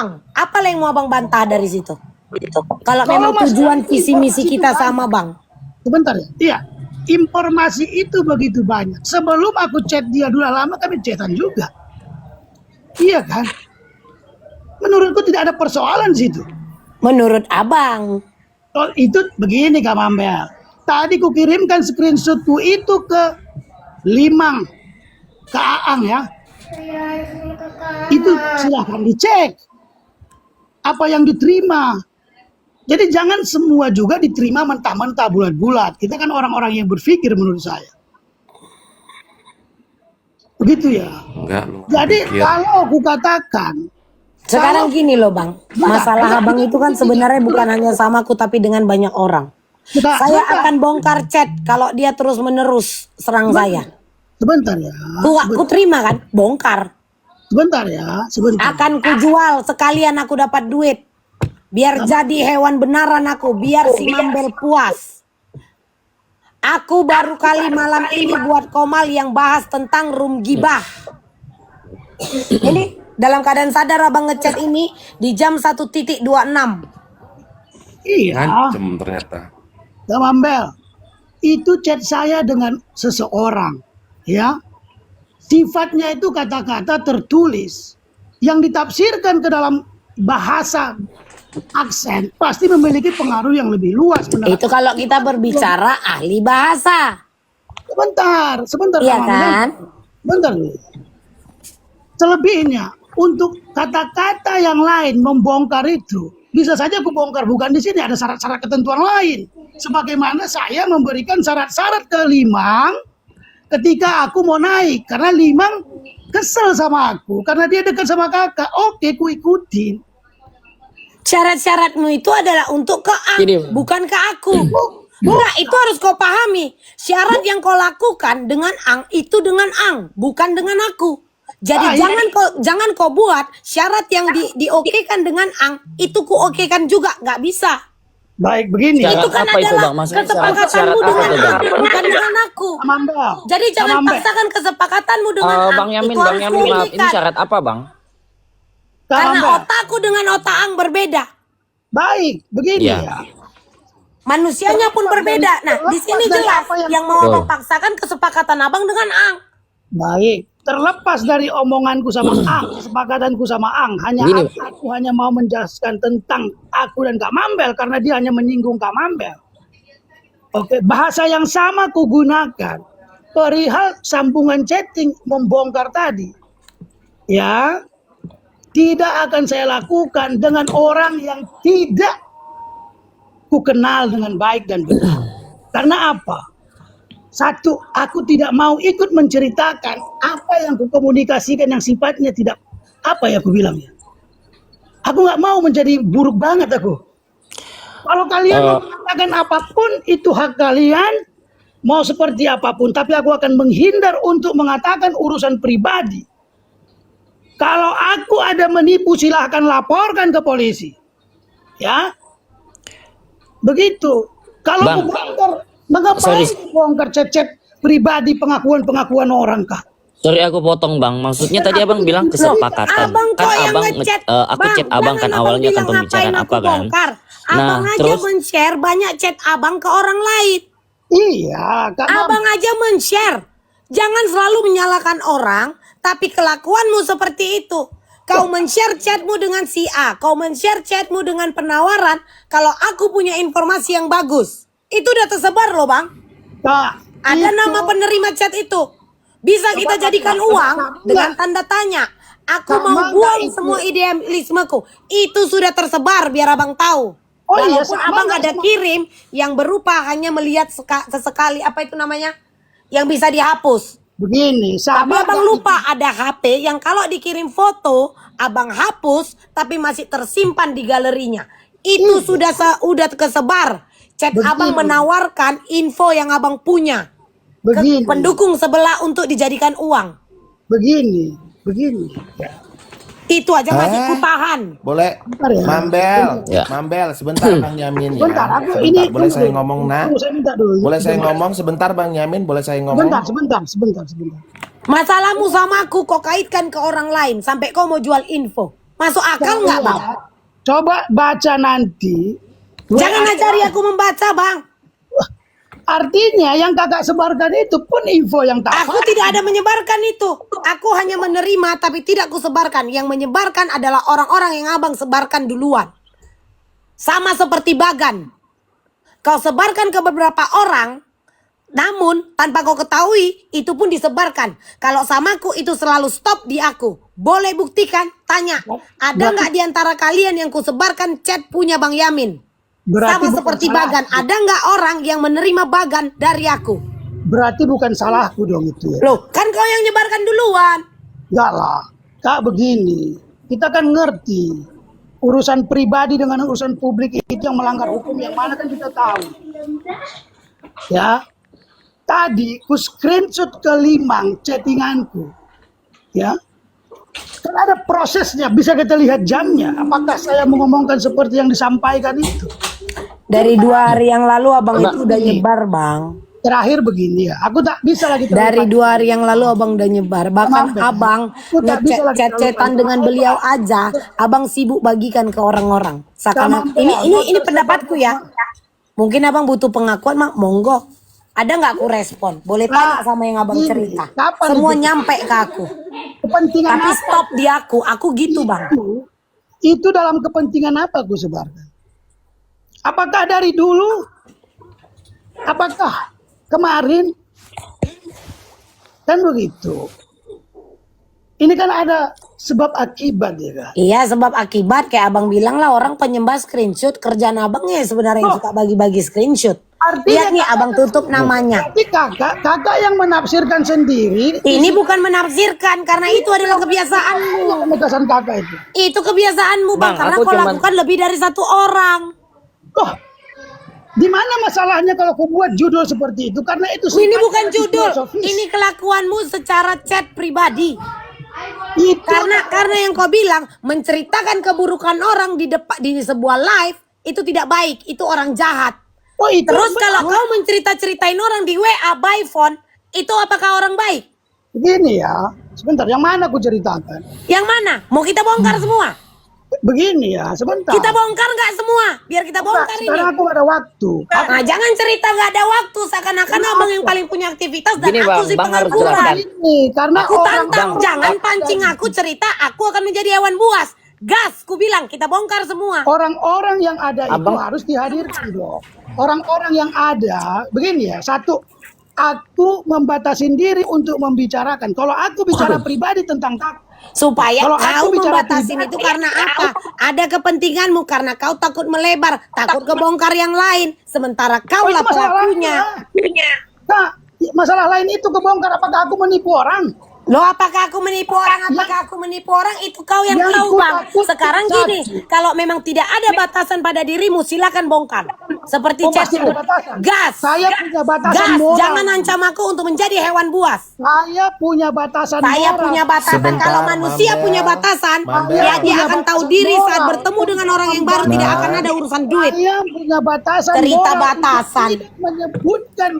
Bang, apa yang mau Abang bantah dari situ? Kalau memang tujuan visi misi kita sama Bang. Sebentar ya. Iya. Informasi itu begitu banyak. Sebelum aku chat dia dulu lama kami chatan juga. Iya kan? Menurutku tidak ada persoalan di situ. Menurut Abang. Oh, itu begini Kak Mambel. Tadi ku kirimkan screenshotku itu ke Limang, ke Aang ya. Itu silahkan dicek. Apa yang diterima. Jadi jangan semua juga diterima mentah-mentah bulat-bulat. Kita kan orang-orang yang berpikir menurut saya. Begitu ya. Enggak, Jadi kalau aku katakan. Sekarang gini loh Bang. Masalah Abang itu kan sebenarnya bukan hanya sama aku tapi dengan banyak orang. Saya akan bongkar chat kalau dia terus menerus serang saya. Sebentar ya. Ku terima kan? Bongkar. Sebentar ya. Sebentar. Akan ku jual sekalian aku dapat duit. Biar jadi hewan benaran aku. Biar si Mambel puas. Aku baru kali malam ini buat Komal yang bahas tentang room gibah. Ini dalam keadaan sadar Abang ngechat ini di jam 1.26. Iya. Ngancem ternyata. Kak Mambel. Itu chat saya dengan seseorang. Ya. Sifatnya itu kata-kata tertulis. Yang ditafsirkan ke dalam bahasa aksen pasti memiliki pengaruh yang lebih luas. Itu kalau kita berbicara ahli bahasa. Sebentar. Iya kan? Bentar. Selebihnya untuk kata-kata yang lain membongkar itu bisa saja aku bongkar, bukan di sini ada syarat-syarat ketentuan lain. Sebagaimana saya memberikan syarat-syarat ke Limang ketika aku mau naik karena Limang kesel sama aku karena dia dekat sama kakak. Oke, ku ikutin. Syarat-syaratmu itu adalah untuk ke Ang, bukan ke aku. Enggak, itu harus kau pahami. Syarat yang kau lakukan dengan Ang itu dengan Ang, bukan dengan aku. Jadi jangan kau buat syarat yang diokekan dengan Ang itu ku okekan juga, nggak bisa. Baik, begini. Itu kan apa itu, adalah Bang? Maksudnya kesepakatanmu dengan Ang, bukan dengan aku. Jadi jangan paksakan kesepakatanmu dengan Ang. Bang Yamin, itu Bang harus Yamin, maaf, ini kuokekan. syarat apa, Bang? Karena otakku dengan otak Ang berbeda. Baik, begini Iya. ya. Manusianya pun berbeda. Nah, di sini jelas yang mau Abang paksakan kesepakatan Abang dengan Ang. Baik, terlepas dari omonganku sama Ang, kesepakatanku sama Ang, aku hanya mau menjelaskan tentang aku dan Kak Mambel karena dia hanya menyinggung Kak Mambel. Oke, bahasa yang sama ku gunakan perihal sambungan chatting membongkar tadi. Ya, tidak akan saya lakukan dengan orang yang tidak ku kenal dengan baik dan benar. Karena apa? Satu, aku tidak mau ikut menceritakan apa yang ku komunikasikan yang sifatnya tidak, apa ya aku bilang ya. Aku nggak mau menjadi buruk banget aku. Kalau kalian mau mengatakan apapun, itu hak kalian. Mau seperti apapun, tapi aku akan menghindar untuk mengatakan urusan pribadi. Kalau aku ada menipu, silahkan laporkan ke polisi. Ya. Begitu. Kalau aku bongkar, mengapain bongkar chat-chat pribadi pengakuan-pengakuan orang, Kak? Sorry aku potong, Bang. Maksudnya tadi Abang bilang kesepakatan. Abang Kan kok yang Abang ngechat. aku chat Abang kan awalnya kan pembicaraan apa kan. Abang aja men-share banyak chat Abang ke orang lain. Iya, Kak. Abang aja men-share. Jangan selalu menyalahkan orang, tapi kelakuanmu seperti itu. Kau men-share chatmu dengan si A, kau men-share chatmu dengan penawaran. Kalau aku punya informasi yang bagus, itu udah tersebar loh Bang. Kak, ada nama penerima chat itu. Bisa kita jadikan uang dengan tanda tanya. Aku mau buang semua idealismeku. Itu sudah tersebar biar Abang tahu. Walaupun Abang ada kirim yang berupa hanya melihat sesekali, apa itu namanya? Yang bisa dihapus. Begini, tapi Abang lupa ada HP yang kalau dikirim foto Abang hapus tapi masih tersimpan di galerinya. Itu sudah kesebar. Chat Abang menawarkan info yang Abang punya ke pendukung sebelah untuk dijadikan uang. Begini. Itu aja masih kutahan. Boleh, ya. Mambel, sebentar Bang Yamin ya. Sebentar, Boleh saya ngomong Boleh saya ngomong sebentar Bang Yamin, boleh saya ngomong? Sebentar. Masalahmu sama aku kau kaitkan ke orang lain sampai kau mau jual info. Masuk akal nggak bang? Coba baca nanti. Jangan ajari aku membaca bang. Artinya yang kakak sebarkan itu pun info yang tak Aku tidak ada menyebarkan itu. Aku hanya menerima tapi tidak aku sebarkan. Yang menyebarkan adalah orang-orang yang abang sebarkan duluan. Sama seperti Bagan. Kau sebarkan ke beberapa orang, namun tanpa kau ketahui itu pun disebarkan. Kalau samaku itu selalu stop di aku. Boleh buktikan? Tanya. Ada nggak di antara kalian yang ku sebarkan chat punya Bang Yamin? Berarti Sama bukan seperti salahku. Bagan. Ada nggak orang yang menerima Bagan dari aku? Berarti bukan salahku dong itu ya. Loh, kan kau yang nyebarkan duluan. Enggak lah. Kak begini, kita kan ngerti. Urusan pribadi dengan urusan publik itu yang melanggar hukum yang mana kan kita tahu. Ya. Tadi ku screenshot ke Limang chattinganku. Ya. Kan ada prosesnya, bisa kita lihat jamnya. Apakah saya mengomongkan seperti yang disampaikan itu? Dari 2 hari yang lalu abang itu udah nyebar bang. Terakhir begini ya, aku tak bisa lagi Dari 2 hari yang lalu abang udah nyebar. Bahkan Maaf, abang aku tak bisa lagi chat-chatan dengan beliau aja. Abang sibuk bagikan ke orang-orang. Seakan ini pendapatku ya. Mungkin abang butuh pengakuan mak, monggo. Ada nggak aku respon? Boleh tanya sama yang abang ini, cerita. kapan Semua itu? nyampe ke aku. Kepentingan Tapi apa? stop di aku gitu bang. Itu dalam kepentingan apa aku sebarkan? Apakah dari dulu? Apakah kemarin? Kan begitu. Ini kan ada sebab akibat ya kan? Iya sebab akibat kayak abang bilang lah orang penyembah screenshot kerjaan abangnya sebenarnya yang suka bagi-bagi screenshot. Artinya Lihat nih abang tutup namanya. Tapi kakak yang menafsirkan sendiri. Ini bukan menafsirkan karena itu adalah kebiasaanmu. Penegasan kakak itu. Itu kebiasaanmu bang, Bang, karena aku kau cuman- lakukan lebih dari 1 orang. Oh, di mana masalahnya kalau aku buat judul seperti itu? Karena itu Ini sifatnya bukan judul, filosofis. ini kelakuanmu secara chat pribadi. Itu Karena yang kau bilang menceritakan keburukan orang di depan di sebuah live itu tidak baik, itu orang jahat. Oh, itu Terus kalau kau mencerita-ceritain orang di WA by phone, itu apakah orang baik? begini ya. Sebentar, yang mana aku ceritakan? Yang mana? Mau kita bongkar semua? Begini ya, sebentar. Kita bongkar nggak semua? Biar kita bongkar ini. Sekarang aku ada waktu. Nah, jangan cerita nggak ada waktu seakan-akan abang yang paling punya aktivitas dan Gini, aku Bang, sih Bang harus pengangguran. jelaskan. Ini karena Aku tantang, Bang, jangan pancing aku cerita, aku akan menjadi hewan buas. Gas, ku bilang kita bongkar semua. orang-orang yang ada Abang- itu harus dihadirkan dong. Orang-orang yang ada, begini ya. Satu, aku membatasin diri untuk membicarakan. Kalau aku bicara pribadi tentang kakak, Supaya Kalau aku kau bicara membatasi pribadi, itu karena apa? Ada kepentinganmu karena kau takut melebar, takut kebongkar yang lain. Sementara kau itu lah masalah pelakunya. Nah, masalah lain itu kebongkar. Apakah aku menipu orang? Loh, apakah aku menipu orang? Apakah aku menipu orang? Itu kau yang Yang tahu, ku Bang. takut Sekarang satu. gini, kalau memang tidak ada batasan pada dirimu, silakan bongkar. Seperti Oh, pasti chatmu. ada batasan. Gas. Saya punya batasan Gas, moral. jangan ancam aku untuk menjadi hewan buas. Saya punya batasan Saya moral. punya batasan. Sebentar, Kalau manusia Mambel. punya batasan, Mambel. ya dia Punya akan tahu batasan diri saat moral. bertemu dengan orang yang baru tidak akan ada urusan duit. Saya punya batasan Cerita moral. batasan. Tidak menyebutkan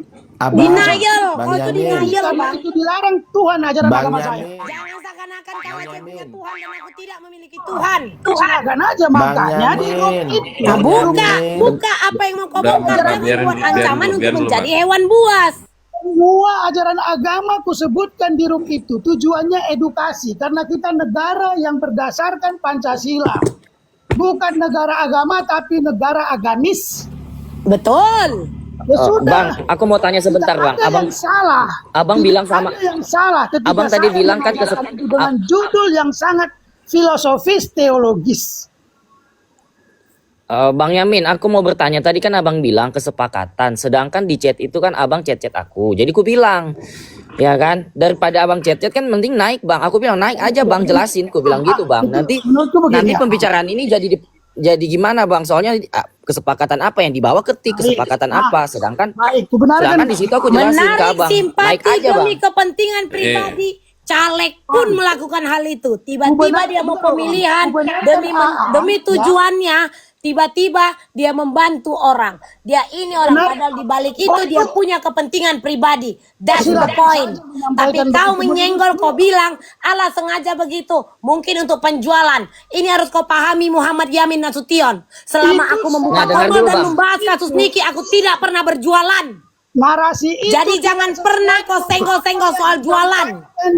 Abang, Denial. Bang Oh, itu Yamin. denial, karena Bang. itu dilarang Tuhan ajaran Bang agama saya. Yamin. Jangan seakan-akan kau aja punya Tuhan dan aku tidak memiliki Tuhan. Silakan aja makanya di room Yamin. itu. Nah, Bang buka, Yamin. buka apa yang mau kau Udah, bongkar. udah, Jangan biarin, buat biarin ancaman dulu, untuk biarin dulu, menjadi Bang. hewan buas. Semua ajaran agama ku sebutkan di room itu tujuannya edukasi karena kita negara yang berdasarkan Pancasila. Bukan negara agama tapi negara agamis. Betul. Ya sudah. Bang, aku mau tanya sebentar, Tidak Bang. ada Abang yang salah. Abang Tidak bilang sama- ada yang salah. Ketika Abang tadi saya bilang kan mengatakan itu dengan judul yang sangat filosofis teologis. Bang Yamin, aku mau bertanya. Tadi kan abang bilang kesepakatan. Sedangkan di chat itu kan abang chat-chat aku. Jadi ku bilang, ya kan, daripada abang chat-chat kan mending naik, Bang. Aku bilang naik aja, Bang, jelasin. Ku bilang gitu, Bang. Nanti Menurutku begini nanti ya. pembicaraan ini jadi gimana, Bang? Soalnya kesepakatan apa yang dibawa ketik, kesepakatan apa. Sedangkan Baik, kebenaran sedangkan di situ aku jelasin ke Menarik abang. Naik simpati aja, Bang. demi kepentingan pribadi. Caleg pun melakukan hal itu. Tiba-tiba dia mau pemilihan demi tujuannya. tiba-tiba dia membantu orang. Dia ini orang, padahal di balik itu dia punya kepentingan pribadi. That's the point. Tapi kau menyenggol, kau bilang, ala sengaja begitu. Mungkin untuk penjualan. Ini harus kau pahami Muhammad Yamin Nasution. Selama aku membuka Nah, dengar tombol dulu, dan Bang. membahas kasus Niki, aku tidak pernah berjualan. Narasi itu Jadi jangan pernah kau senggol-senggol soal jualan.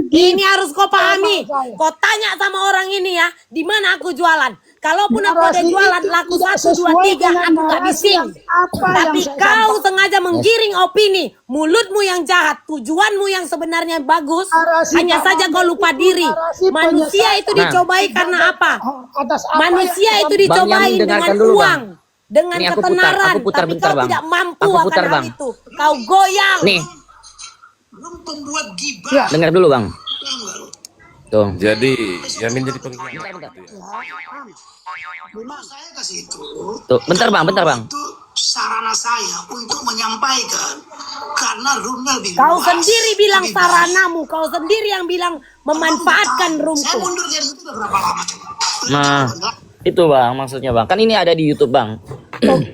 Ini harus kau pahami. Kau tanya sama orang ini ya, di mana aku jualan. Kalaupun aku ada Narasi jualan, itu laku tidak 1, 2, sesuai 3, dengan aku gak narasi bising. yang apa yang Tapi saya kau sampaikan. sengaja menggiring opini. Mulutmu yang jahat, tujuanmu yang sebenarnya bagus. Narasi Hanya Pak saja kau Maman lupa itu diri. narasi Manusia itu penyesalan. dicobai karena apa? Atas apa Manusia yang itu Bang dicobai Yamin, dengan dengarkan dulu, uang. Dengan Ini aku ketenaran. putar Tapi bentar, kau Bang. tidak mampu Aku akan putar, hal Bang. itu. Kau goyang. Nih, Pembuat gibah. Ya. dengar dulu bang. Tuh. Jadi Yamin jadi pengkhianat. Memang saya kasih itu. Tuh, bentar bang. Itu sarana saya untuk menyampaikan karena roomnya lebih Kau luas, sendiri bilang lebih baik. saranamu, kau sendiri yang bilang memanfaatkan Saya roomku. mundur dari situ udah berapa lama coba? Nah, itu bang maksudnya bang. Kan ini ada di YouTube bang.